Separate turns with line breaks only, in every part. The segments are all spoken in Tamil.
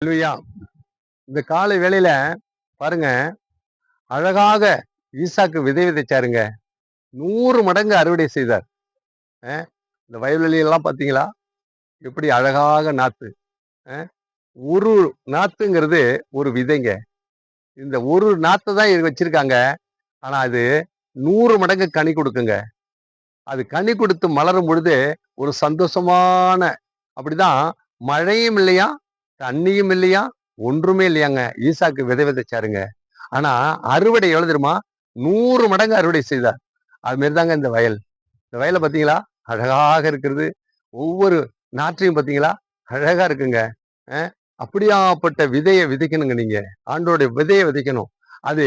அல்லேலூயா. இந்த காலை வேளையில பாருங்க, அழகாக ஈசாக்கு விதை விதைச்சாருங்க. 100 மடங்கு அறுவடை செய்தார். அ இந்த வயல்வெளி எல்லாம் பார்த்தீங்களா? எப்படி அழகாக நாத்து. அ ஒரு நாத்துங்கிறது ஒரு விதைங்க. இந்த ஒரு நாத்த தான் வச்சிருக்காங்க. ஆனா அது 100 மடங்கு கனி குடுக்குங்க. அது கனி குடுத்து மலரும் பொழுது ஒரு சந்தோஷமான அப்படிதான் மழையும் இல்லையாம், தண்ணியும் இல்லையாம், ஒன்றுமே இல்லையாங்க. ஈசாக்கு விதை விதைச்சாருங்க. ஆனா அறுவடை எவ்வளவு தெரியுமா? 100 மடங்கு அறுவடை செய்தார். அது மாரி தாங்க இந்த வயல். இந்த வயல பார்த்தீங்களா? அழகாக இருக்கிறது. ஒவ்வொரு நாற்றையும் பார்த்தீங்களா? அழகா இருக்குங்க. அ அப்படியாப்பட்ட விதைய விதைக்கணுங்க நீங்க. ஆண்டவருடைய விதைய விதைக்கணும். அது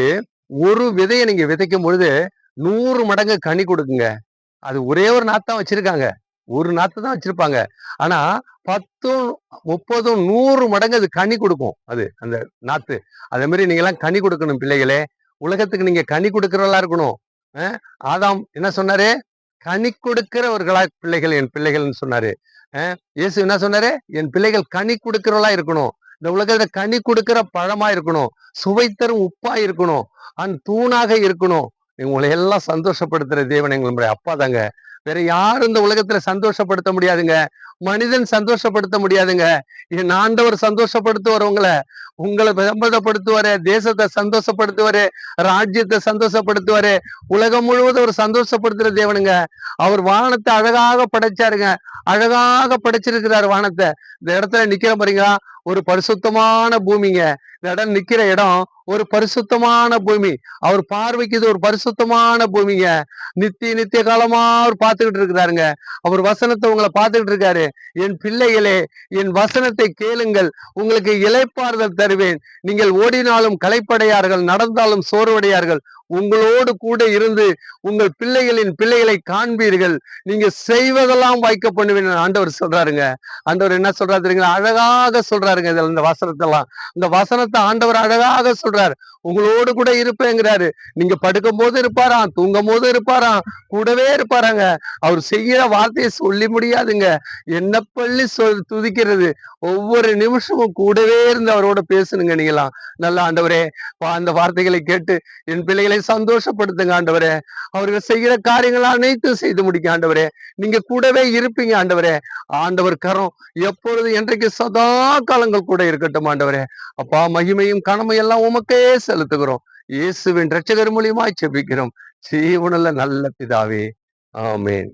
ஒரு விதைய நீங்க விதைக்கும் பொழுது 100 மடங்கு கனி குடுக்குங்க. அது ஒரே ஒரு நாத்து தான் வச்சிருக்காங்க. ஒரு நாத்து தான் வச்சிருப்பாங்க. ஆனா 10ம், 30ம், 100 மடங்கு அது கனி குடுக்கும். அது அந்த நாத்து. அதே மாரி நீங்கலாம் கனி குடுக்கணும் பிள்ளைகளே. உலகத்துக்கு நீங்க கனி குடுக்கிறவர்களா இருக்கணும். அ ஆதாம் என்ன சொன்னாரு? கனி கொடுக்கிறவர்களா பிள்ளைகள் என் பிள்ளைகள்ன்னு சொன்னாரு. அ இயேசு என்ன சொன்னாரு? என் பிள்ளைகள் கனி குடுக்கிறவர்களா இருக்கணும். இந்த உலகத்துல கனி குடுக்கிற பழமா இருக்கணும். சுவை தரும் உப்பா இருக்கணும். தூணாக இருக்கணும். உங்களை எல்லாம் சந்தோஷப்படுத்துற தேவன் எங்களுடைய அப்பா தாங்க. வேற யாரும் இந்த உலகத்துல சந்தோஷப்படுத்த முடியாதுங்க. மனிதன் சந்தோஷப்படுத்த முடியாதுங்க. என் ஆண்டவர் சந்தோஷப்படுத்துவார் உங்களை சம்மதப்படுத்துவாரு, தேசத்தை சந்தோஷப்படுத்துவாரு, ராஜ்யத்தை சந்தோஷப்படுத்துவாரு, உலகம் முழுவதும் ஒரு சந்தோஷப்படுத்துற தேவனுங்க. அவர் வானத்தை அழகாக படைச்சாருங்க. அழகாக படைச்சிருக்கிறார் வானத்தை. இந்த இடத்துல நிக்கிற பாருங்களா, ஒரு பரிசுத்தமான பூமிங்க. இந்த இடம் நிக்கிற இடம் ஒரு பரிசுத்தமான பூமி. அவர் பார்வைக்கு இது ஒரு பரிசுத்தமான பூமிங்க. நித்திய காலமா அவர் பார்த்துக்கிட்டு இருக்கிறாருங்க. அவர் வசனத்தை உங்களை பார்த்துக்கிட்டு இருக்காரு. என் பிள்ளைகளே, என் வசனத்தை கேளுங்கள், உங்களுக்கு இளைப்பாறுதல் தருவேன். நீங்கள் ஓடினாலும் களைப்படையார்கள், நடந்தாலும் சோர்வடையார்கள். உங்களோடு கூட இருந்து உங்கள் பிள்ளைகளின் பிள்ளைகளை காண்பீர்கள். நீங்க செய்வதெல்லாம் வாய்க்க பண்ணுவேன் ஆண்டவர் சொல்றாருங்க. ஆண்டவர் என்ன சொல்றாரு தெரியுங்களா? அழகாக சொல்றாருங்க இதுல இந்த வசனத்தெல்லாம். இந்த வசனத்தை ஆண்டவர் அழகாக சொல்றாரு. உங்களோடு கூட இருப்பேங்கிறாரு. நீங்க படுக்கும் போது இருப்பாராம், தூங்கும் போது இருப்பாராம், கூடவே இருப்பாராங்க. அவர் செய்யற வார்த்தையை சொல்லி முடியாதுங்க. என்ன பள்ளி துதிக்கிறது. ஒவ்வொரு நிமிஷமும் கூடவே இருந்து அவரோட பேசணுங்க நீங்களாம். நல்ல ஆண்டவரே, அந்த வார்த்தைகளை கேட்டு என் பிள்ளைகளை சந்தோஷப்படுத்துங்க ஆண்டவரே. அவர்கள் செய்கிற காரியங்கள் அனைத்தும் செய்து முடிக்க ஆண்டவரே. நீங்க கூடவே இருப்பீங்க ஆண்டவரே. ஆண்டவர் கரம் எப்பொழுது என்றைக்கு சதா காலங்கள் கூட இருக்கட்டும் ஆண்டவரே. அப்பா, மகிமையும் கனமையும் எல்லாம் உமக்கே செலுத்துகிறோம். இயேசுவின் இரட்சகர் மூலியமாய் ஜெபிக்கிறோம். ஜீவனுள்ள நல்ல பிதாவே, ஆமென்.